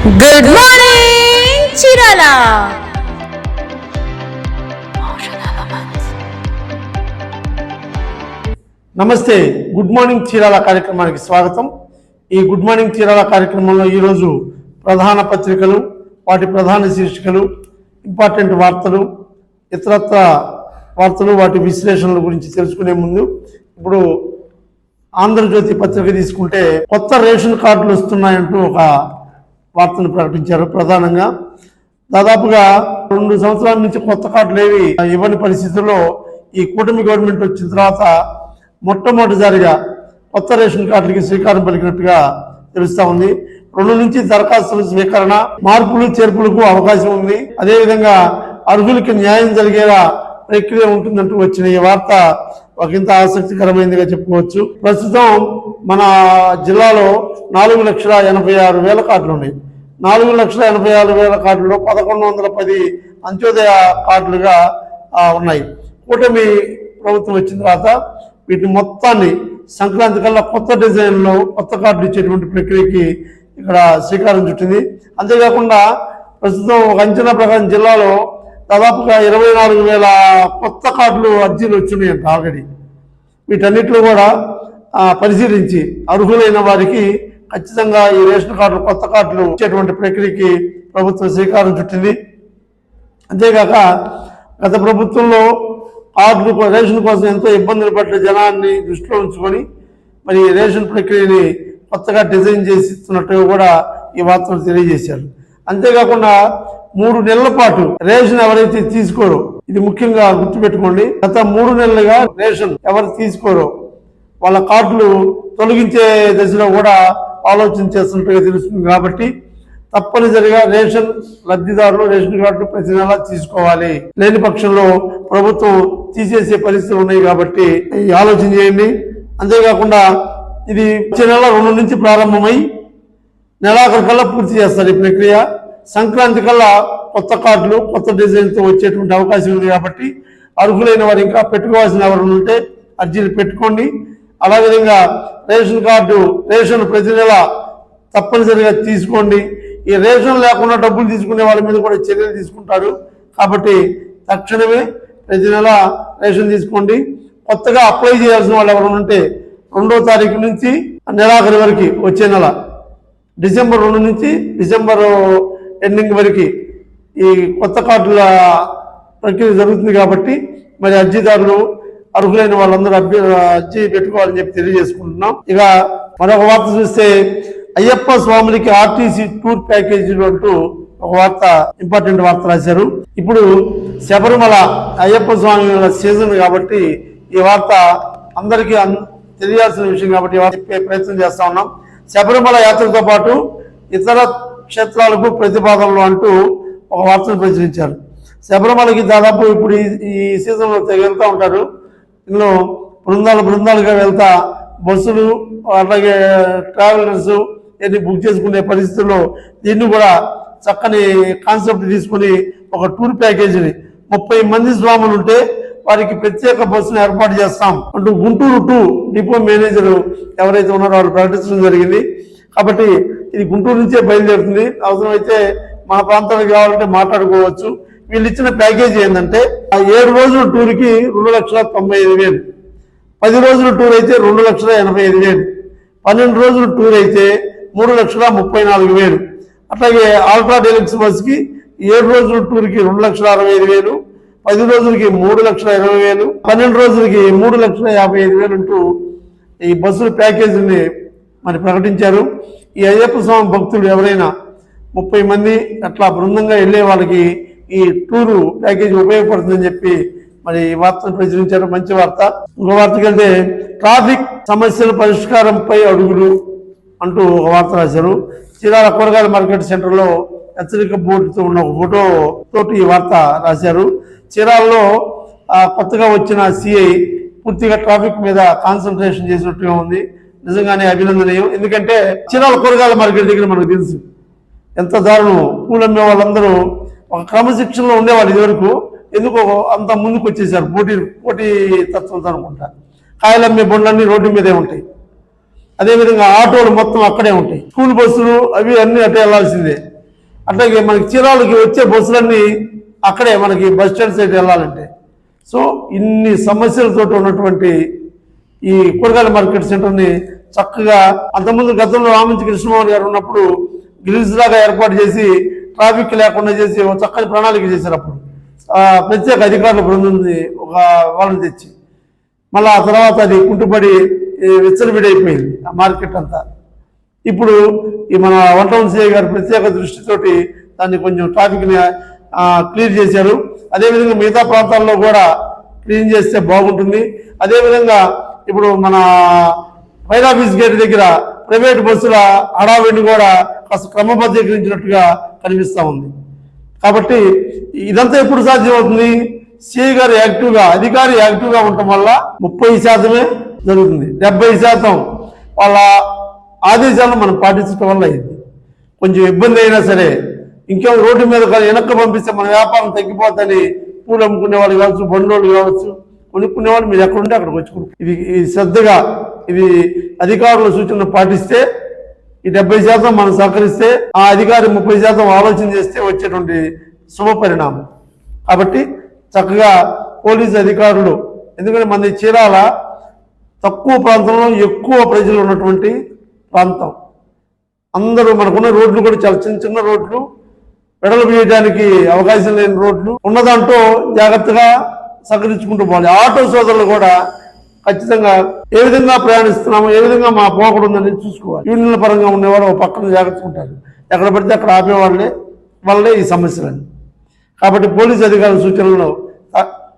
Good morning Chirala. నమస్తే, good morning Chirala కార్యక్రమానికి స్వాగతం. ఈ గుడ్ మార్నింగ్ చీరాల కార్యక్రమంలో ఈరోజు ప్రధాన పత్రికలు, వాటి ప్రధాన శీర్షికలు, ఇంపార్టెంట్ వార్తలు, ఇతరత్ర వార్తలు, వాటి విశ్లేషణల గురించి తెలుసుకునే ముందు ఇప్పుడు ఆంధ్రజ్యోతి పత్రిక తీసుకుంటే కొత్త రేషన్ కార్డులు వస్తున్నాయంటూ ఒక వార్తను ప్రకటించారు. ప్రధానంగా దాదాపుగా 2 సంవత్సరాల నుంచి కొత్త కార్డులు ఏవి ఇవ్వని పరిస్థితుల్లో ఈ కూటమి గవర్నమెంట్ వచ్చిన తర్వాత మొట్టమొదటిసారిగా కొత్త రేషన్ కార్డులకి శ్రీకారం పలికినట్టుగా తెలుస్తా ఉంది. 2 నుంచి దరఖాస్తుల స్వీకరణ, మార్పులు చేర్పులకు అవకాశం ఉంది. అదేవిధంగా అర్హులకి న్యాయం జరిగేలా ప్రక్రియ ఉంటుందంటూ వచ్చిన ఈ వార్త ఒకంత ఆసక్తికరమైనదిగా చెప్పుకోవచ్చు. ప్రస్తుతం మన జిల్లాలో 4,86,000 కార్డులు ఉన్నాయి. 4,86,000 కార్డుల్లో 1,110 అంత్యోదయ కార్డులుగా ఉన్నాయి. కూటమి ప్రభుత్వం వచ్చిన తర్వాత వీటిని మొత్తాన్ని సంక్రాంతి కల్లా కొత్త డిజైన్లో కొత్త కార్డులు ఇచ్చేటువంటి ప్రక్రియకి ఇక్కడ శ్రీకారం చుట్టింది. అంతేకాకుండా ప్రస్తుతం ఒక అంచనా ప్రకారం జిల్లాలో దాదాపుగా 24,000 కొత్త కార్డులు అర్జీలు వచ్చినాయంట ఆల్రెడీ. వీటన్నిటిలో కూడా పరిశీలించి అర్హులైన వారికి ఖచ్చితంగా ఈ రేషన్ కార్డులు, కొత్త కార్డులు ఇచ్చేటువంటి ప్రక్రియకి ప్రభుత్వం శ్రీకారం చుట్టింది. అంతేకాక గత ప్రభుత్వంలో కార్డులు రేషన్ కోసం ఎంతో ఇబ్బందులు పడ్డ జనాన్ని దృష్టిలో ఉంచుకొని మరి రేషన్ ప్రక్రియని కొత్తగా డిజైన్ చేసి ఇస్తున్నట్టుగా కూడా ఈ వార్తలు తెలియజేశారు. అంతేకాకుండా 3 నెలల పాటు రేషన్ ఎవరైతే తీసుకోరో, ఇది ముఖ్యంగా గుర్తుపెట్టుకోండి, గత 3 నెలలుగా రేషన్ ఎవరు తీసుకోరో వాళ్ళ కార్డులు తొలగించే దశలో కూడా ఆలోచన చేస్తున్నట్టుగా తెలుస్తుంది. కాబట్టి తప్పనిసరిగా రేషన్ లబ్ధిదారులు రేషన్ కార్డు ప్రతి నెలా తీసుకోవాలి. లేని పక్షంలో ప్రభుత్వం తీసేసే పరిస్థితులు ఉన్నాయి. కాబట్టి ఈ ఆలోచన చేయండి. అంతేకాకుండా ఇది వచ్చే నెల 2 నుంచి ప్రారంభమై నెలాఖరు కల్లా పూర్తి చేస్తారు ఈ ప్రక్రియ. సంక్రాంతి కల్లా కొత్త కార్డులు కొత్త డిజైన్తో వచ్చేటువంటి అవకాశం ఉంది. కాబట్టి అర్హులైన వారు ఇంకా పెట్టుకోవాల్సిన ఎవరు ఉంటే అర్జీలు పెట్టుకోండి. అలాగే రేషన్ ప్రతి నెల తప్పనిసరిగా తీసుకోండి. ఈ రేషన్ లేకుండా డబ్బులు తీసుకునే వాళ్ళ మీద కూడా చర్యలు తీసుకుంటారు. కాబట్టి తక్షణమే ప్రతి నెల రేషన్ తీసుకోండి. కొత్తగా అప్లై చేయాల్సిన వాళ్ళు ఎవరు ఉంటే 2వ తారీఖు నుంచి నెలాఖరి వరకు, వచ్చే నెల డిసెంబర్ 2 నుంచి డిసెంబర్ ఎండింగ్ వరకు ఈ కొత్త కార్డుల ప్రక్రియ జరుగుతుంది. కాబట్టి మరి అర్జీదారులు అర్హులైన వాళ్ళందరూ అర్జీ పెట్టుకోవాలని చెప్పి తెలియజేసుకుంటున్నాం. ఇక మరొక వార్త చూస్తే అయ్యప్ప స్వాములకి ఆర్టీసీ టూర్ ప్యాకేజీలు అంటూ ఒక వార్త, ఇంపార్టెంట్ వార్త రాశారు. ఇప్పుడు శబరిమల అయ్యప్ప స్వామి సీజన్ కాబట్టి ఈ వార్త అందరికీ తెలియాల్సిన విషయం కాబట్టి చెప్పే ప్రయత్నం చేస్తా ఉన్నాం. శబరిమల యాత్రతో పాటు ఇతర క్షేత్రాలకు ప్రతిపాదనలు అంటూ ఒక వార్తను ప్రచురించారు. శబరిమలకి దాదాపు ఇప్పుడు ఈ సీజన్లో వెళ్తూ ఉంటారు. ఇందులో బృందాలుగా వెళ్తా బస్సులు అలాగే ట్రావెలర్స్ ఇవన్నీ బుక్ చేసుకునే పరిస్థితుల్లో దీన్ని కూడా చక్కని కాన్సెప్ట్ తీసుకుని ఒక టూర్ ప్యాకేజీని 30 మంది స్వాములు ఉంటే వారికి ప్రత్యేక బస్సును ఏర్పాటు చేస్తాం అంటూ గుంటూరు 2 డిపో మేనేజర్ ఎవరైతే ఉన్నారో వాళ్ళు ప్రకటించడం జరిగింది. కాబట్టి ఇది గుంటూరు నుంచే బయలుదేరుతుంది. అవసరమైతే మన ప్రాంతానికి కావాలంటే మాట్లాడుకోవచ్చు. వీళ్ళు ఇచ్చిన ప్యాకేజీ ఏంటంటే 7 రోజుల టూర్కి 2,95,000, 10 రోజుల టూర్ అయితే 2,85,000, 12 రోజుల టూర్ అయితే 3,34,000. అట్లాగే ఆల్ట్రా డీలక్స్ బస్కి 7 రోజుల టూర్కి 2,65,000, 10 రోజులకి 3,20,000, 12 రోజులకి 3,55,000 అంటూ ఈ బస్సుల ప్యాకేజీని మరి ప్రకటించారు. ఈ అయ్యప్ప స్వామి భక్తులు ఎవరైనా 30 మంది అట్లా బృందంగా వెళ్ళే వాళ్ళకి ఈ టూరు ప్యాకేజీ ఉపయోగపడుతుందని చెప్పి మరి ఈ వార్తను ప్రచురించారు. మంచి వార్త. ఇంకో వార్తకి వెళ్తే ట్రాఫిక్ సమస్యల పరిష్కారంపై అడుగులు అంటూ ఒక వార్త రాశారు. చీరాల కూరగాయల మార్కెట్ సెంటర్లో హెచ్చరిక బోర్డుతో ఉన్న ఒక ఫోటో తోటి ఈ వార్త రాశారు. చీరాలలో కొత్తగా వచ్చిన సిఐ పూర్తిగా ట్రాఫిక్ మీద కాన్సన్ట్రేషన్ చేసినట్టుగా ఉంది. నిజంగానే అభినందనీయం. ఎందుకంటే చీరాల కూరగాయల మార్కెట్ దగ్గర మనకు తెలుసు ఎంత దారుణం. పూలు అమ్మే వాళ్ళందరూ ఒక క్రమశిక్షణలో ఉండేవాళ్ళు ఇదివరకు, ఎందుకో అంత ముందుకు వచ్చేసారు పోటీ తత్వంతో అనుకుంటా. కాయలు అమ్మే బండ్లన్నీ రోడ్డు మీదే ఉంటాయి. అదేవిధంగా ఆటోలు మొత్తం అక్కడే ఉంటాయి. స్కూల్ బస్సులు అవి అన్ని అటే వెళ్లాల్సిందే. అట్లాగే మనకి చీరాలకి వచ్చే బస్సులన్నీ అక్కడే మనకి బస్ స్టాండ్ సైడ్ వెళ్ళాలంటే. సో ఇన్ని సమస్యలతో ఉన్నటువంటి ఈ కూరగాయల మార్కెట్ సెంటర్ని చక్కగా అంతకుముందు గతంలో రామంచి కృష్ణమోహన్ గారు ఉన్నప్పుడు గ్రిల్స్ లాగా ఏర్పాటు చేసి ట్రాఫిక్ లేకుండా చేసి ఒక చక్కని ప్రణాళిక చేశారు. అప్పుడు ప్రత్యేక అధికారుల బృందంని ఒక వాళ్ళని తెచ్చి మళ్ళీ ఆ తర్వాత అది కుంటుపడి విచ్చలవిడైపోయింది ఆ మార్కెట్ అంతా. ఇప్పుడు ఈ మన వంటవన్ సిఐ గారు ప్రత్యేక దృష్టితోటి దాన్ని కొంచెం ట్రాఫిక్ని క్లియర్ చేశారు. అదేవిధంగా మిగతా ప్రాంతాల్లో కూడా క్లీన్ చేస్తే బాగుంటుంది. అదేవిధంగా ఇప్పుడు మన ఫైర్ ఆఫీస్ గేట్ దగ్గర ప్రైవేట్ బస్సుల హడావిడిని కూడా కాస్త క్రమబద్ధీకరించినట్టుగా కనిపిస్తూ ఉంది. కాబట్టి ఇదంతా ఎప్పుడు సాధ్యమవుతుంది? సిఐ గారు యాక్టివ్గా, అధికారి యాక్టివ్గా ఉండటం వల్ల 30% జరుగుతుంది. 70% వాళ్ళ ఆదేశాలను మనం పాటించడం వల్ల అయింది. కొంచెం ఇబ్బంది అయినా సరే ఇంకేమో రోడ్డు మీద వెనక్కి పంపిస్తే మన వ్యాపారం తగ్గిపోతుందని పూలు అమ్ముకునే వాళ్ళు కావచ్చు, బండోళ్ళు కావచ్చు, కొనుక్కునే వాళ్ళు మీరు ఎక్కడుంటే అక్కడికి వచ్చుకుంటారు. ఇది శ్రద్ధగా ఇది అధికారుల సూచనలు పాటిస్తే ఈ 70% మనం సహకరిస్తే ఆ అధికారి 30% ఆలోచన చేస్తే వచ్చేటువంటి శుభ పరిణామం. కాబట్టి చక్కగా పోలీసు అధికారులు, ఎందుకంటే మన చీరాల తక్కువ ప్రాంతంలో ఎక్కువ ప్రజలు ఉన్నటువంటి ప్రాంతం. అందరూ మనకున్న రోడ్లు కూడా చాలా చిన్న చిన్న రోడ్లు, పెడలు వేయడానికి అవకాశం లేని రోడ్లు ఉన్నదాంట్లో జాగ్రత్తగా సహకరించుకుంటూ పోవాలి. ఆటో సోదరులు కూడా ఖచ్చితంగా ఏ విధంగా ప్రయాణిస్తున్నాము, ఏ విధంగా మా పోకడు ఉందని చూసుకోవాలి. యూనియన్ల పరంగా ఉండేవాడు ఒక పక్కన జాగ్రత్తగా ఉంటారు. ఎక్కడ పడితే అక్కడ ఆపేవాళ్ళే ఈ సమస్యలన్నీ. కాబట్టి పోలీసు అధికారుల సూచనలను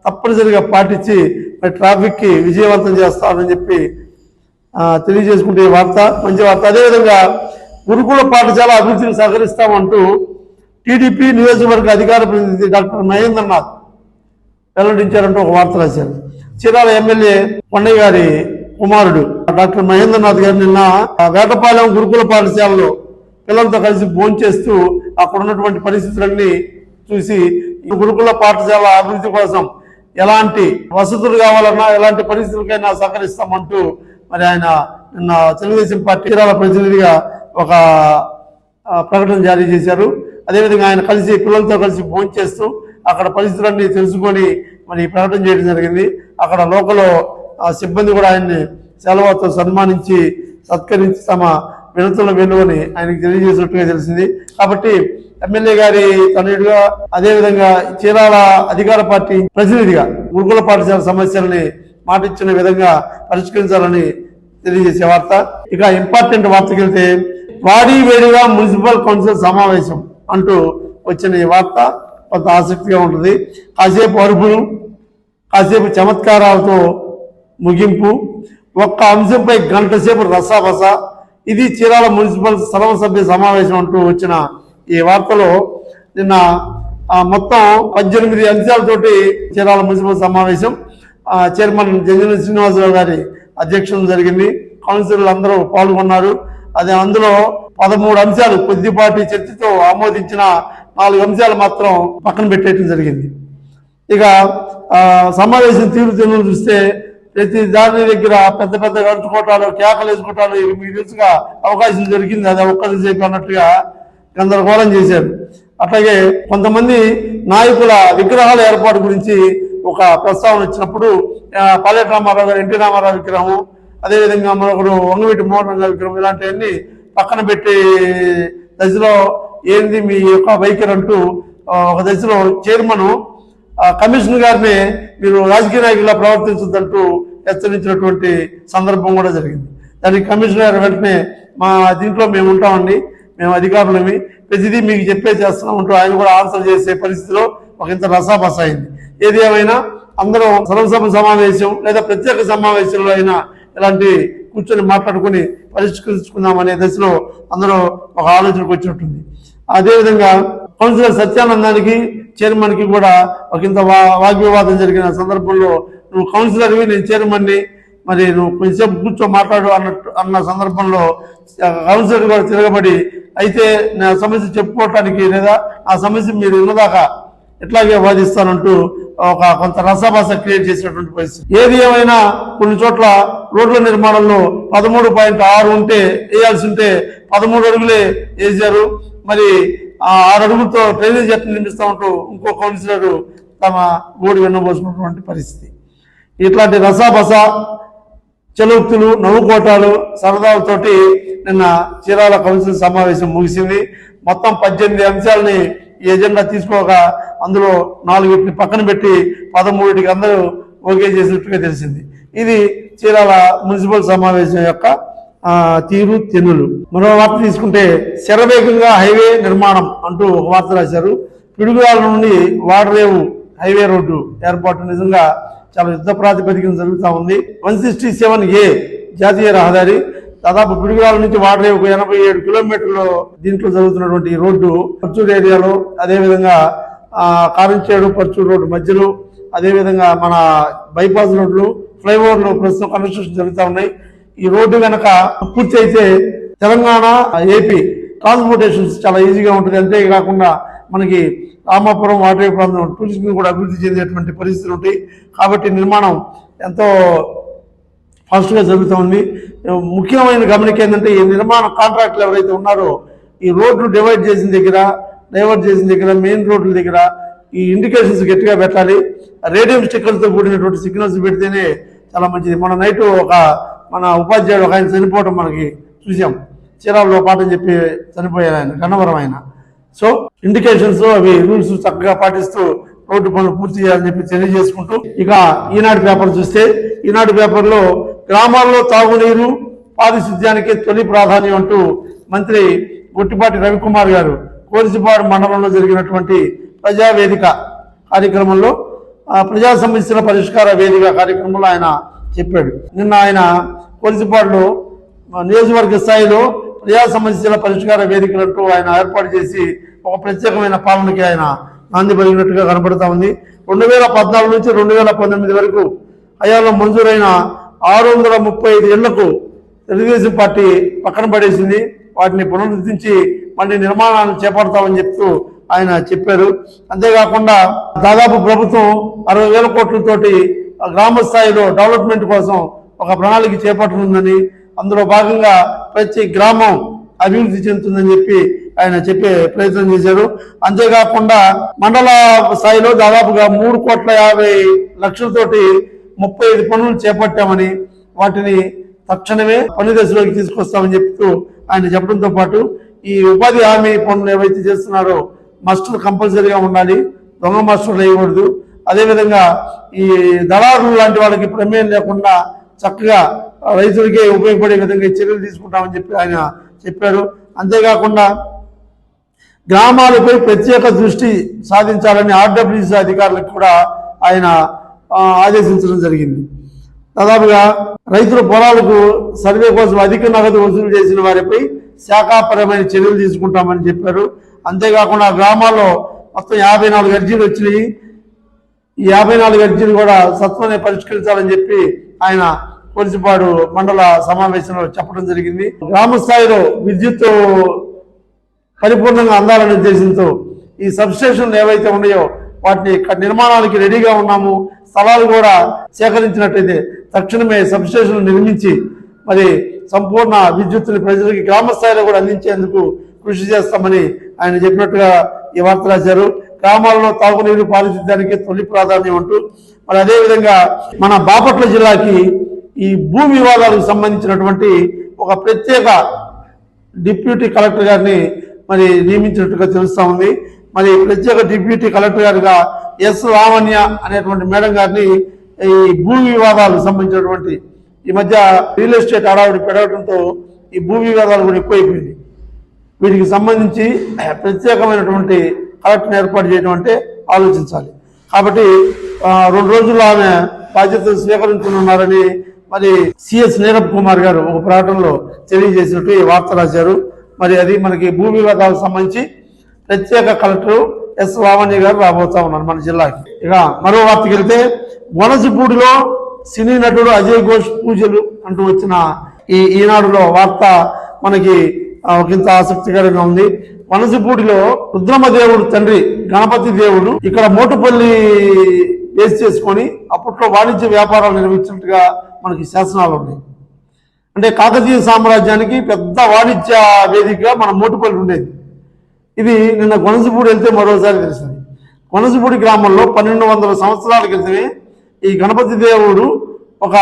తప్పనిసరిగా పాటించి మరి ట్రాఫిక్కి విజయవంతం చేస్తారని చెప్పి తెలియజేసుకుంటే ఈ వార్త మంచి వార్త. అదేవిధంగా గురుకుల పాఠశాల అభివృద్ధికి సహకరిస్తామంటూ టీడీపీ నియోజకవర్గ అధికార ప్రతినిధి డాక్టర్ మహేంద్రనాథ్ వెల్లడించారంటూ ఒక వార్త రాశారు. చీరాల ఎమ్మెల్యే కొండయ్య గారి కుమారుడు డాక్టర్ మహేంద్రనాథ్ గారు నిన్న వేటపాలెం గురుకుల పాఠశాలలో పిల్లలతో కలిసి భోంచేస్తూ అక్కడ ఉన్నటువంటి పరిస్థితులన్నీ చూసి ఈ గురుకుల పాఠశాల అభివృద్ధి కోసం ఎలాంటి వసతులు కావాలన్నా ఎలాంటి పరిస్థితులకైనా సహకరిస్తామంటూ మరి ఆయన నిన్న తెలుగుదేశం పార్టీ చీరాల ప్రతినిధిగా ఒక ప్రకటన జారీ చేశారు. అదేవిధంగా ఆయన కలిసి పిల్లలతో కలిసి భోంచేస్తూ అక్కడ పరిస్థితులన్నీ తెలుసుకొని మరి ప్రకటన చేయడం జరిగింది. అక్కడ లోకల్ సిబ్బంది కూడా ఆయన్ని సెలవుతో సన్మానించి సత్కరించి తమ వినతుల వెలువని ఆయనకు తెలియజేసినట్టుగా తెలిసింది. కాబట్టి ఎమ్మెల్యే గారి తనయుడిగా, అదేవిధంగా చీరాల అధికార పార్టీ ప్రతినిధిగా గురుకుల పాఠశాల సమస్యలని మాటిచ్చిన విధంగా పరిష్కరించాలని తెలియజేసే వార్త. ఇక ఇంపార్టెంట్ వార్తకి వెళ్తే వాడివేడిగా మున్సిపల్ కౌన్సిల్ సమావేశం అంటూ వచ్చిన ఈ వార్త కొంత ఆసక్తిగా ఉంటుంది. కాసేపు అరుపులు, కాసేపు చమత్కారాలతో ముగింపు, ఒక్క అంశంపై గంట సేపు రసాబస. ఇది చీరాల మున్సిపల్ సర్వసభ్య సమావేశం అంటూ వచ్చిన ఈ వార్తలో నిన్న మొత్తం 18 అంశాలతోటి చీరాల మున్సిపల్ సమావేశం చైర్మన్ జంజన శ్రీనివాసరావు గారి అధ్యక్షతన జరిగింది. కౌన్సిలర్లు అందరూ పాల్గొన్నారు. అదే అందులో 13 అంశాలు కొద్దిపాటి చర్చతో ఆమోదించిన 4 అంశాలు మాత్రం పక్కన పెట్టేయడం జరిగింది. ఇక సమావేశం తీరుతెన్నులు చూస్తే ప్రతి దాని దగ్గర పెద్ద పెద్ద గంటుకోటాలు, కేకలు వేసుకోవటాలు మీకు తెలుసుగా అవకాశం జరిగింది. అది ఒక్కరి సేపు అన్నట్టుగా గందరగోళం చేశారు. అట్లాగే కొంతమంది నాయకుల విగ్రహాల ఏర్పాటు గురించి ఒక ప్రస్తావన వచ్చినప్పుడు పాలెట రామారావు గారు, ఎన్టీ రామారావు విగ్రహం, అదేవిధంగా మరొకరు వంగవీటి మోహన్ గారి విగ్రహం, ఇలాంటివన్నీ పక్కన పెట్టి దశలో ఏంది మీ యొక్క వైఖరి అంటూ ఒక దశలో చైర్మన్ కమిషనర్ గారిని మీరు రాజకీయ నాయకులా ప్రవర్తించద్దంటూ హెచ్చరించినటువంటి సందర్భం కూడా జరిగింది. దానికి కమిషనర్ గారు వెంటనే మా దీంట్లో మేము ఉంటామండి, మేము అధికారులమి, ప్రతిదీ మీకు చెప్పే చేస్తున్నామంటూ ఆయన కూడా ఆన్సర్ చేసే పరిస్థితిలో ఒక ఇంత రసాబస అయింది. ఏది ఏమైనా అందరూ సర్వసభ సమావేశం లేదా ప్రత్యేక సమావేశంలో అయినా ఇలాంటి కూర్చొని మాట్లాడుకుని పరిష్కరించుకుందామనే దశలో అందరూ ఒక ఆలోచనకు వచ్చినట్టుంది. అదేవిధంగా కౌన్సిలర్ సత్యానందానికి చైర్మన్కి కూడా ఒక ఇంత వాగ్వివాదం జరిగిన సందర్భంలో నువ్వు కౌన్సిలర్వి, నేను చైర్మన్ని, మరి నువ్వు కొంచెంసేపు కూర్చో మాట్లాడు అన్న సందర్భంలో కౌన్సిలర్ కూడా తిరగబడి అయితే నా సమస్య చెప్పుకోవటానికి లేదా ఆ సమస్య మీరు ఉన్నదాకా ఎట్లాగే వాదిస్తానంటూ ఒక కొంత రసాభాస క్రియేట్ చేసినటువంటి పరిస్థితి. ఏది ఏమైనా కొన్ని చోట్ల రోడ్ల నిర్మాణంలో 13.6 ఉంటే వేయాల్సి ఉంటే 13 అడుగులే వేశారు. మరి 6 అడుగులతో డ్రైనేజ్ జట్టు నిర్మిస్తూ ఉంటూ ఇంకో కౌన్సిలర్ తమ గోడు వెన్నబోసుకున్నటువంటి పరిస్థితి. ఇట్లాంటి రసాబస చలోక్తులు నవ్వుకోటాలు సరదాలతోటి నిన్న చీరాల కౌన్సిల్ సమావేశం ముగిసింది. మొత్తం 18 అంశాలని ఈ ఎజెండా తీసుకోగా అందులో 4 పక్కన పెట్టి 13కి అందరూ ఓకే చేసినట్టుగా తెలిసింది. ఇది చీరాల మున్సిపల్ సమావేశం యొక్క తీరు తెన్నులు. మరో వార్త తీసుకుంటే శరవేగంగా హైవే నిర్మాణం అంటూ ఒక వార్త రాశారు. పిడుగురాల నుండి వాడరేవు హైవే రోడ్డు ఏర్పాటు నిజంగా చాలా యుద్ధ ప్రాతిపదికన జరుగుతూ ఉంది. 167A జాతీయ రహదారి దాదాపు పిడుగురాల నుంచి వాడరేవుకు 87 కిలోమీటర్లు దీంట్లో జరుగుతున్నటువంటి ఈ రోడ్డు పర్చూరు ఏరియాలో, అదేవిధంగా కారంచేడు పర్చూరు రోడ్డు మధ్యలో, అదేవిధంగా మన బైపాస్ రోడ్లు ఫ్లైఓవర్లు ప్రస్తుతం కన్స్ట్రక్షన్ జరుగుతూ ఉన్నాయి. ఈ రోడ్డు కనుక పూర్తి అయితే తెలంగాణ ఏపీ ట్రాన్స్పోర్టేషన్స్ చాలా ఈజీగా ఉంటుంది. అంతేకాకుండా మనకి రామాపురం వాటరీ ప్రాంతం టూరిజం కూడా అభివృద్ధి చెందేటువంటి పరిస్థితులు ఉంటాయి. కాబట్టి నిర్మాణం ఎంతో ఫాస్ట్గా జరుగుతూ ఉంది. ముఖ్యమైన గమనిక ఏంటంటే ఈ నిర్మాణ కాంట్రాక్టులు ఎవరైతే ఉన్నారో ఈ రోడ్లు డైవర్ట్ చేసిన దగ్గర మెయిన్ రోడ్ల దగ్గర ఈ ఇండికేషన్స్ గట్టిగా పెట్టాలి. రేడియం స్టిక్కర్లతో కూడినటువంటి సిగ్నల్స్ పెడితేనే చాలా మంచిది. మన నైట్ మన ఉపాధ్యాయుడు ఒక ఆయన చనిపోవడం మనకి చూసాం. చీరాల్లో పాఠం చెప్పి చనిపోయారు ఆయన, గన్నవరం ఆయన. సో ఇండికేషన్స్ అవి రూల్స్ చక్కగా పాటిస్తూ రోడ్డు పనులు పూర్తి చేయాలని చెప్పి తెలియజేసుకుంటూ ఇక ఈనాడు పేపర్ చూస్తే ఈనాడు పేపర్లో గ్రామాల్లో తాగునీరు పారిశుద్ధ్యానికి తొలి ప్రాధాన్యం అంటూ మంత్రి గొట్టిపాటి రవికుమార్ గారు కోరిసిపాడు మండలంలో జరిగినటువంటి ప్రజావేదిక కార్యక్రమంలో ప్రజా సమస్యల పరిష్కార వేదిక కార్యక్రమంలో ఆయన చెప్పాడు. నిన్న ఆయన కోరిసిపాడులో నియోజకవర్గ స్థాయిలో ప్రజా సమస్యల పరిష్కార వేదికలంటూ ఆయన ఏర్పాటు చేసి ఒక ప్రత్యేకమైన పాలనకి ఆయన నాంది పలిగినట్టుగా కనబడతా ఉంది. 2014 నుంచి 2019 వరకు హయాంలో మంజూరైన 635 ఇళ్లకు తెలుగుదేశం పార్టీ పక్కన పడేసింది. వాటిని పునరుద్ధరించి మళ్ళీ నిర్మాణాలను చేపడతామని చెప్తూ ఆయన చెప్పారు. అంతేకాకుండా దాదాపు ప్రభుత్వం 60,000 కోట్లతోటి గ్రామ స్థాయిలో డెవలప్మెంట్ కోసం ఒక ప్రణాళిక చేపట్టనుందని, అందులో భాగంగా ప్రతి గ్రామం అభివృద్ధి చెందుతుందని చెప్పి ఆయన చెప్పే ప్రయత్నం చేశారు. అంతేకాకుండా మండల స్థాయిలో దాదాపుగా 3,50,00,000తోటి 35 పనులు చేపట్టామని, వాటిని తక్షణమే పని దశలోకి తీసుకొస్తామని చెప్తూ ఆయన చెప్పడంతో పాటు ఈ ఉపాధి హామీ పనులు ఏవైతే చేస్తున్నారో మాస్టర్లు కంపల్సరీగా ఉండాలి, దొంగ మాస్టర్లు వేయకూడదు. అదేవిధంగా ఈ దళారులు లాంటి వాళ్ళకి ప్రమేయం లేకుండా చక్కగా రైతులకే ఉపయోగపడే విధంగా చర్యలు తీసుకుంటామని చెప్పి ఆయన చెప్పారు. అంతేకాకుండా గ్రామాలపై ప్రత్యేక దృష్టి సాధించాలని ఆర్డబ్ల్యూసీ అధికారులకు కూడా ఆయన ఆదేశించడం జరిగింది. దాదాపుగా రైతుల పొలాలకు సర్వే కోసం అధిక నగదు వసూలు చేసిన వారిపై శాఖాపరమైన చర్యలు తీసుకుంటామని చెప్పారు. అంతేకాకుండా గ్రామాల్లో మొత్తం 54 అర్జీలు వచ్చినాయి. ఈ 54 అర్జీలు కూడా సత్వమే పరిష్కరించాలని చెప్పి ఆయన కోరిసిపాడు మండల సమావేశంలో చెప్పడం జరిగింది. గ్రామ స్థాయిలో విద్యుత్ పరిపూర్ణంగా అందాలనే ఉద్దేశంతో ఈ సబ్స్టేషన్లు ఏవైతే ఉన్నాయో వాటిని నిర్మాణానికి రెడీగా ఉన్నాము. స్థలాలు కూడా సేకరించినట్లయితే తక్షణమే సబ్స్టేషన్లు నిర్మించి మరి సంపూర్ణ విద్యుత్తుని ప్రజలకి గ్రామ స్థాయిలో కూడా అందించేందుకు కృషి చేస్తామని ఆయన చెప్పినట్టుగా ఈ వార్త రాశారు. గ్రామాల్లో తాగునీరు పారిశుద్ధ్యానికి తొలి ప్రాధాన్యం అంటూ మరి అదేవిధంగా మన బాపట్ల జిల్లాకి ఈ భూ వివాదాలకు సంబంధించినటువంటి ఒక ప్రత్యేక డిప్యూటీ కలెక్టర్ గారిని మరి నియమించినట్టుగా తెలుస్తా ఉంది. మరి ప్రత్యేక డిప్యూటీ కలెక్టర్ గారుగా ఎస్ లావణ్య అనేటువంటి మేడం గారిని ఈ భూ వివాదాలకు సంబంధించినటువంటి ఈ మధ్య రియల్ ఎస్టేట్ హడావుడి పెరగడంతో ఈ భూ వివాదాలు కూడా ఎక్కువైపోయింది. వీటికి సంబంధించి ప్రత్యేకమైనటువంటి కలెక్టర్ని ఏర్పాటు చేయడం అంటే ఆలోచించాలి. కాబట్టి 2 రోజుల్లో ఆమె బాధ్యతలు స్వీకరించనున్నారని మరి సిఎస్ నీరబ్ కుమార్ గారు ఒక ప్రకటనలో తెలియజేసినట్టు ఈ వార్త రాశారు. మరి అది మనకి భూ వివాదాలకు సంబంధించి ప్రత్యేక కలెక్టర్ ఎస్ లావణ్య గారు రాబోతా ఉన్నారు మన జిల్లాకి. ఇక మరో వార్తకి వెళ్తే వనసిపూడిలో సినీ నటుడు అజయ్ ఘోష్ పూజలు అంటూ వచ్చిన ఈనాడులో వార్త మనకి ఒకంత ఆసక్తికరంగా ఉంది. వనసిపూడిలో రుద్రమదేవుడు తండ్రి గణపతి దేవుడు ఇక్కడ మోటుపల్లి బేస్ చేసుకొని అప్పట్లో వాణిజ్య వ్యాపారాలు నిర్వహించినట్టుగా మనకి శాసనాలు ఉన్నాయి. అంటే కాకతీయ సామ్రాజ్యానికి పెద్ద వాణిజ్య వేదికగా మన మోటుపల్లి ఉండేది. ఇది నిన్న గొనసపూడి వెళ్తే మరోసారి తెలిసింది. గొనసపూడి గ్రామంలో 1200 సంవత్సరాల క్రితమే ఈ గణపతి దేవుడు ఒక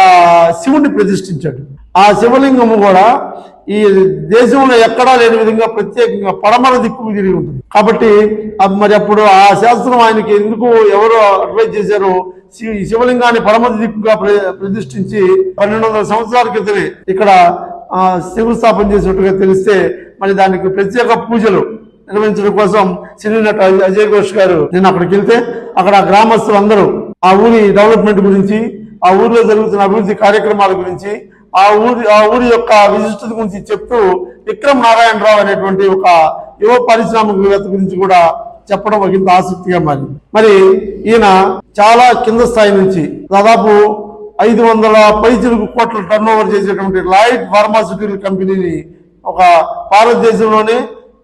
శివుడిని ప్రతిష్ఠించాడు. ఆ శివలింగము కూడా ఈ దేశంలో ఎక్కడా లేని విధంగా ప్రత్యేకంగా పడమర దిక్కు తిరిగి ఉంటుంది. కాబట్టి మరి అప్పుడు ఆ శాస్త్రం ఆయనకి ఎందుకు ఎవరు అడ్వైజ్ చేశారో ఈ శివలింగాన్ని పడమర దిక్కుగా ప్రతిష్ఠించి 1200 సంవత్సరాల క్రితమే ఇక్కడ శంకుస్థాపన చేసినట్టుగా తెలిస్తే మరి దానికి ప్రత్యేక పూజలు నిర్వహించడం కోసం సినీ నట అజయ్ ఘోష్ గారు నేను అక్కడికి వెళ్తే అక్కడ గ్రామస్తులు అందరూ ఆ ఊరి డెవలప్మెంట్ గురించి, ఆ ఊరిలో జరుగుతున్న అభివృద్ధి కార్యక్రమాల గురించి, ఆ ఊరి యొక్క విశిష్టత గురించి చెప్తూ విక్రమ్ నారాయణరావు అనేటువంటి ఒక యువ పారిశ్రామికవేత్త గురించి కూడా చెప్పడం ఒక ఇంత ఆసక్తిగా మారింది. మరి ఈయన చాలా కింద స్థాయి నుంచి దాదాపు 500 పైచిలకు కోట్ల టర్న్ ఓవర్ చేసేటువంటి లాయిడ్ ఫార్మాస్యూటికల్ కంపెనీని ఒక భారతదేశంలోనే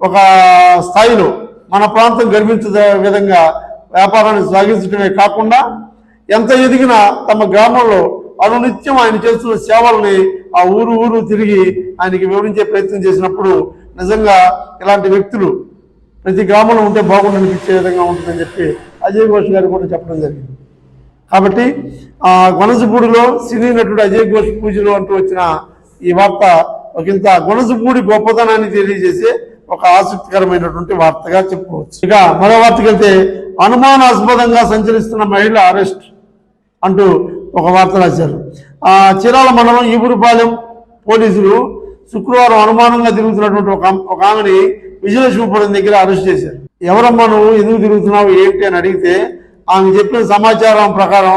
ఒక స్థాయిలో మన ప్రాంతం గర్వించే విధంగా వ్యాపారాన్ని సాగించడమే కాకుండా ఎంత ఎదిగినా తమ గ్రామంలో అనునిత్యం ఆయన చేస్తున్న సేవల్ని ఆ ఊరు తిరిగి ఆయనకి వివరించే ప్రయత్నం చేసినప్పుడు నిజంగా ఇలాంటి వ్యక్తులు ప్రతి గ్రామంలో ఉంటే బాగుండనిపించే విధంగా ఉంటుందని చెప్పి అజయ్ ఘోష్ గారు కూడా చెప్పడం జరిగింది. కాబట్టి ఆ గొనసపూడిలో సినీ నటుడు అజయ్ ఘోష్ పూజలు అంటూ వచ్చిన ఈ వార్త ఒకంత గొనసపూడి గొప్పతనాన్ని తెలియజేసే ఒక ఆసక్తికరమైనటువంటి వార్తగా చెప్పుకోవచ్చు. ఇక మరో వార్తకి వెళ్తే అనుమానాస్పదంగా సంచరిస్తున్న మహిళ అరెస్ట్ అంటూ ఒక వార్త రాశారు. చీరాల మండలం ఈపురపాలెం పోలీసులు శుక్రవారం అనుమానంగా తిరుగుతున్నటువంటి ఒక ఆమెని విజయలక్ష్మీపురం దగ్గర అరెస్ట్ చేశారు. ఎవరమ్మా నువ్వు, ఎందుకు తిరుగుతున్నావు, ఏంటి అని అడిగితే ఆమె చెప్పిన సమాచారం ప్రకారం